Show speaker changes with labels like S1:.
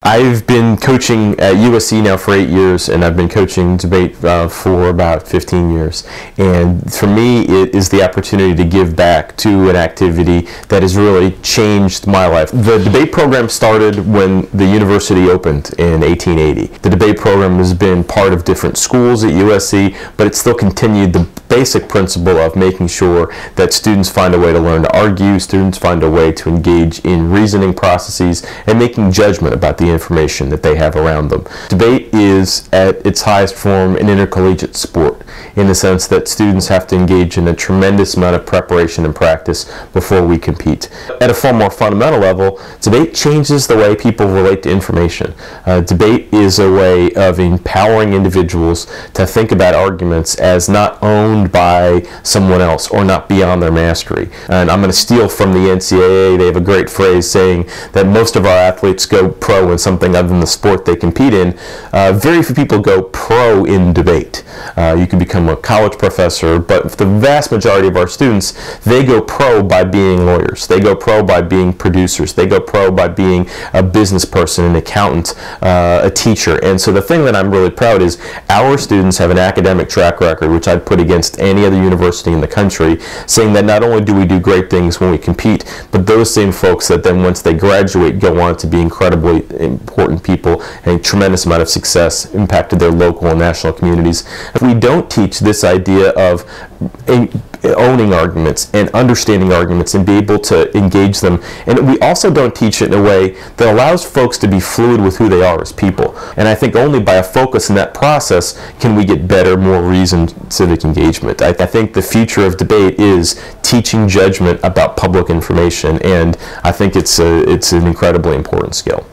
S1: I've been coaching at USC now for 8 years, and I've been coaching debate for about 15 years. And for me, it is the opportunity to give back to an activity that has really changed my life. The debate program started when the university opened in 1880. The debate program has been part of different schools at USC, but it still continued the basic principle of making sure that students find a way to learn to argue, students find a way to engage in reasoning processes, and making judgment about the information that they have around them. Debate is, at its highest form, an intercollegiate sport, in the sense that students have to engage in a tremendous amount of preparation and practice before we compete. At a far more fundamental level, debate changes the way people relate to information. Debate is a way of empowering individuals to think about arguments as not owned by someone else or not beyond their mastery. And I'm going to steal from the NCAA. They have a great phrase saying that most of our athletes go pro in something other than the sport they compete in. Very few people go pro in debate. You can become a college professor, but the vast majority of our students, they go pro by being lawyers. They go pro by being producers. They go pro by being a business person, an accountant, a teacher. And so the thing that I'm really proud is our students have an academic track record, which I'd put against any other university in the country, saying that not only do we do great things when we compete, but those same folks that then once they graduate go on to be incredibly important people and a tremendous amount of success impacted their local and national communities. If we don't teach this idea of owning arguments and understanding arguments and be able to engage them, and we also don't teach it in a way that allows folks to be fluid with who they are as people. And I think only by a focus in that process can we get better, more reasoned civic engagement. I think the future of debate is teaching judgment about public information, and I think it's an incredibly important skill.